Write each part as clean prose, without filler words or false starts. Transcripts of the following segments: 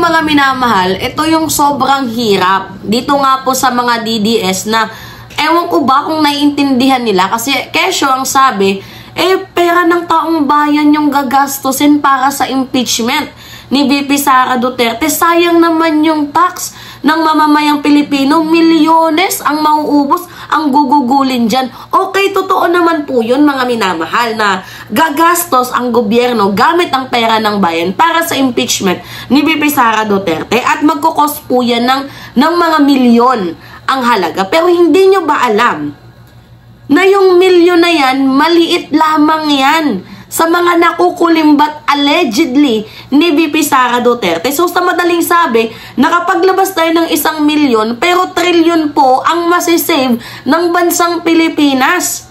Mga minamahal, ito yung sobrang hirap dito nga po sa mga DDS na ewan ko ba kung naiintindihan nila kasi kesyo ang sabi, pera ng taong bayan yung gagastusin para sa impeachment ni VP Sara Duterte. Sayang naman yung tax ng mamamayang Pilipino. Milyones ang mauubos, ang gugugulin dyan. Okay, totoo naman po yun mga minamahal na gagastos ang gobyerno gamit ang pera ng bayan para sa impeachment ni VP Sara Duterte at magkukos po yan ng mga milyon ang halaga. Pero hindi nyo ba alam na yung milyon na yan, maliit lamang yan sa mga nakukulimbat allegedly ni VP Sara Duterte. So sa madaling sabi, nakapaglabas tayo ng 1 milyon pero trilyon po ang masisave ng bansang Pilipinas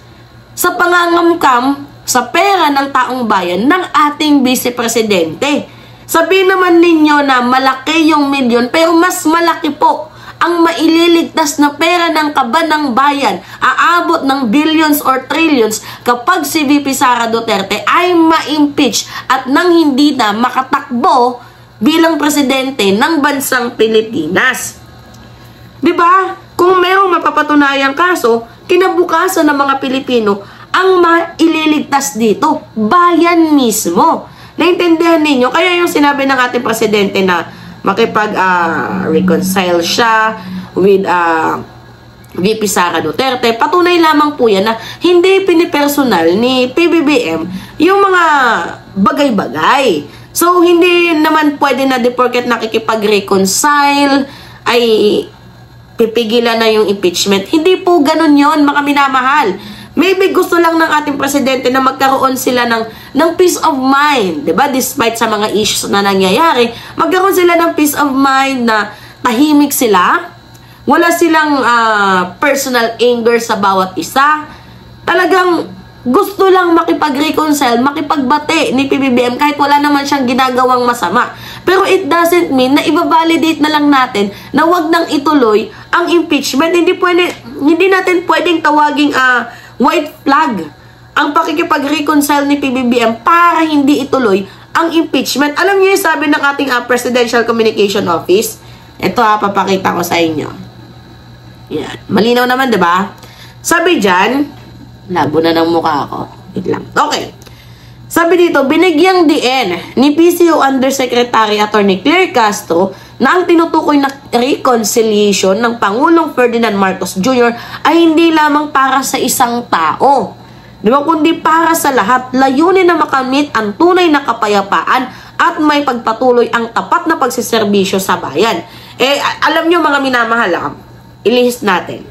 sa pangangamkam sa pera ng taong bayan ng ating Vice Presidente. Sabihin naman ninyo na malaki yung milyon pero mas malaki po ang maililigtas na pera ng kaban ng bayan, aabot ng billions or trillions kapag si VP Sara Duterte ay ma-impeach at nang hindi na makatakbo bilang presidente ng bansang Pilipinas. Diba? Kung mayroong mapapatunayang kaso, kinabukasan ng mga Pilipino ang maililigtas dito, bayan mismo. Naintindihan ninyo? Kaya yung sinabi ng ating presidente na makipag-reconcile siya with VP Sara Duterte. Patunay lamang po yan na hindi pinipersonal ni PBBM yung mga bagay-bagay. So, hindi naman pwede na di porket nakikipag-reconcile ay pipigilan na yung impeachment. Hindi po ganun yon mga minamahal. Maybe gusto lang ng ating presidente na magkaroon sila ng peace of mind, 'di ba? Despite sa mga issues na nangyayari, magkaroon sila ng peace of mind na tahimik sila. Wala silang personal anger sa bawat isa. Talagang gusto lang makipag-reconcile, makipagbati ni PBBM kahit wala naman siyang ginagawang masama. Pero it doesn't mean na i-validate na lang natin na wag nang ituloy ang impeachment. Hindi natin pwedeng tawaging white flag ang pakikipag-reconcile ni PBBM para hindi ituloy ang impeachment. Alam niyo yung sabi ng ating Presidential Communication Office? Ito papakita ko sa inyo. Yan. Malinaw naman, di ba? Sabi dyan, labo na ng mukha ko. Wait lang. Okay. Sabi dito, binigyang diin ni PCO Undersecretary Attorney Claire Castro na ang tinutukoy na reconciliation ng Pangulong Ferdinand Marcos Jr. ay hindi lamang para sa isang tao, di ba, kundi para sa lahat. Layunin na makamit ang tunay na kapayapaan at may pagpatuloy ang tapat na pagsiserbisyo sa bayan. Alam nyo mga minamahal, ilihis natin.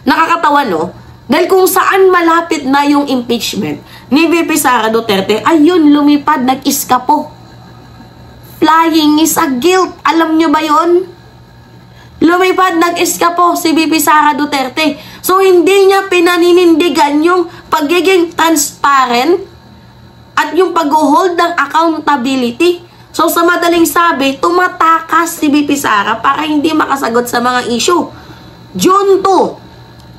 Nakakatawa, no? Dahil kung saan malapit na yung impeachment ni VP Sara Duterte, ayun, lumipad, nag-iskapo. Flying is a guilt. Alam nyo ba yun? Lumipad, nag-iskapo si VP Sara Duterte. So, hindi niya pinaninindigan yung pagiging transparent at yung pag-hold ng accountability. So, sa madaling sabi, tumatakas si VP Sara para hindi makasagot sa mga issue. June 2,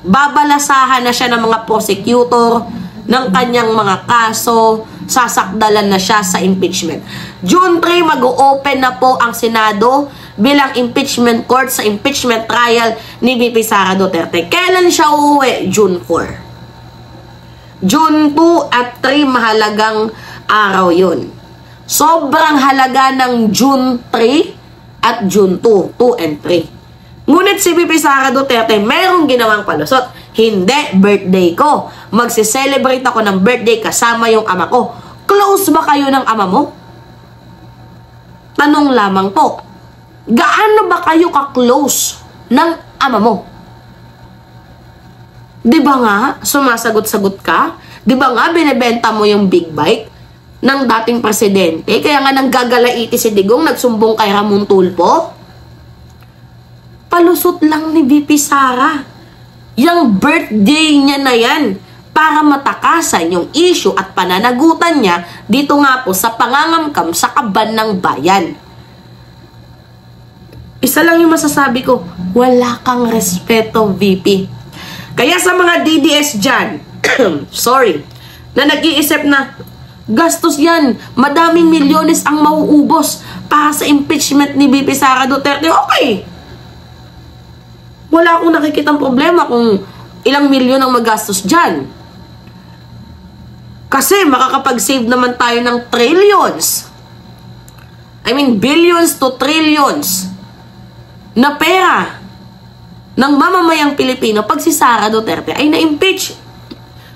babalasahan na siya ng mga prosecutor ng kanyang mga kaso, sasakdalan na siya sa impeachment. June 3, mag-o-open na po ang Senado bilang impeachment court sa impeachment trial ni VP Sara Duterte. Kailan siya uuwi? June 4. June 2 at 3, mahalagang araw yun. Sobrang halaga ng June 3 at June 2, 2 and 3. Ngunit si VP Sara Duterte merong ginawang palusot. Hindi, birthday ko. Magse-celebrate ako ng birthday kasama yung ama ko. Close ba kayo ng ama mo? Tanong lamang po. Gaano ba kayo ka-close ng ama mo? Di ba nga, sumasagot-sagot ka? Di ba nga, binibenta mo yung big bike ng dating presidente? Kaya nga nanggagalaiti si Digong, nagsumbong kay Ramon Tulfo? Palusot lang ni VP Sara. Yung birthday niya na yan para matakasan yung issue at pananagutan niya dito nga po sa pangangamkam sa kaban ng bayan. Isa lang yung masasabi ko, wala kang respeto, VP. Kaya sa mga DDS dyan, sorry, na nag-iisip na, Gastos yan. Madaming milyones ang mauubos para sa impeachment ni VP Sara Duterte. Okay. Wala akong nakikitang problema kung ilang milyon ang magastos dyan. Kasi makakapag-save naman tayo ng trillions. I mean, billions to trillions na pera ng mamamayang Pilipino pag si Sara Duterte ay na-impeach.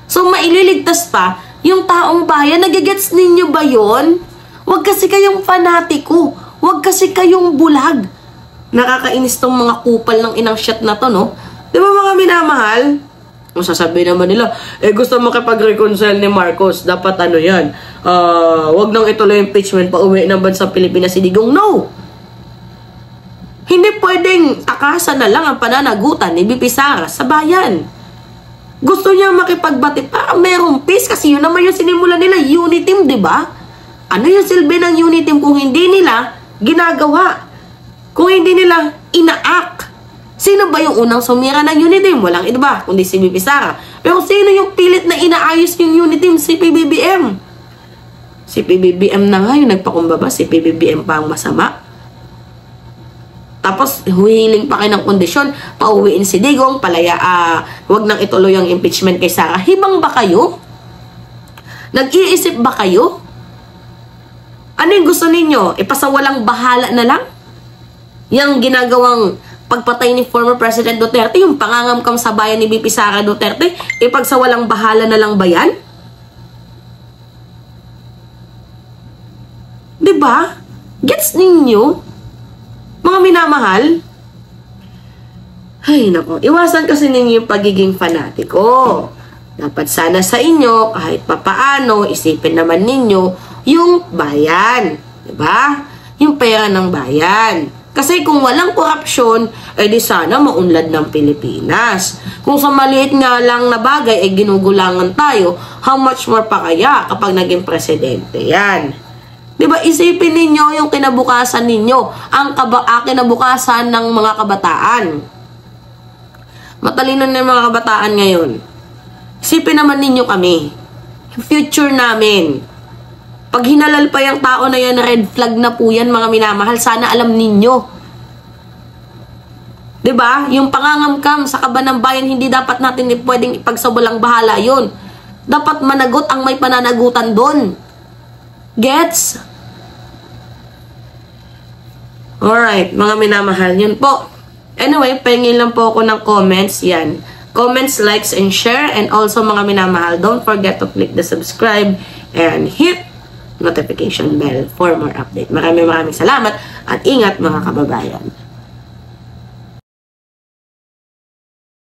So, maililigtas pa yung taong bayan. Nagigets ninyo ba yun? Huwag kasi kayong fanatiko. Huwag kasi kayong bulag. Nakakainis tong mga kupal ng inang shit na to, no? Di ba mga minamahal? Masasabi naman nila, gusto makipag-reconcile ni Marcos. Dapat ano yan? Huwag nang ituloy impeachment pa uwi ng bansang Pilipinas si Digong. No! Hindi pwedeng akasan na lang ang pananagutan ni VP Sara sa bayan. Gusto niya makipagbati para merong peace kasi yun naman yung sinimula nila, Uniteam, di ba? Ano yung silbi ng Uniteam kung hindi nila ginagawa? Kung hindi nila ina-act? Sino ba yung unang sumira ng Uniteam? Walang iba, kundi si VP Sara. Pero sino yung pilit na inaayos yung Uniteam? Si PBBM. Si PBBM na nga yung nagpakumbaba, si PBBM pa ang masama. Tapos, huhiling pa kayo ng kondisyon, pauwiin si Digong, wag nang ituloy ang impeachment kay Sara. Hibang ba kayo? Nag-iisip ba kayo? Ano yung gusto ninyo? Ipasawalang bahala na lang? Yang ginagawang pagpatay ni former President Duterte, yung pangangamkam sa bayan ni VP Sara Duterte, ipagsawalang bahala na lang ba yan? Diba? Gets ninyo? Mga minamahal, ay nako, iwasan kasi ninyo yung pagiging fanatiko. Dapat sana sa inyo, kahit papaano, isipin naman ninyo yung bayan. Diba? Yung pera ng bayan. Kasi kung walang korupsyon, di sana maunlad ng Pilipinas. Kung sa maliit nga lang na bagay, ginugulangan tayo, how much more pa kaya kapag naging presidente yan? Diba, isipin ninyo yung kinabukasan ninyo, ang kinabukasan ng mga kabataan. Matalino na yung mga kabataan ngayon. Isipin naman ninyo kami, yung future namin. Pag hinalal pa yung tao na yan, red flag na po yan, mga minamahal, sana alam ninyo. Diba, yung pangangamkam sa kaba ng bayan, hindi dapat natin pwedeng ipagsawalang bahala yun. Dapat managot ang may pananagutan doon. Gets? Alright, mga minamahal, yun po. Anyway, pahingin lang po ako ng comments, yan. Comments, likes, and share. And also, mga minamahal, don't forget to click the subscribe and hit notification bell for more update. Maraming salamat at ingat mga kababayan.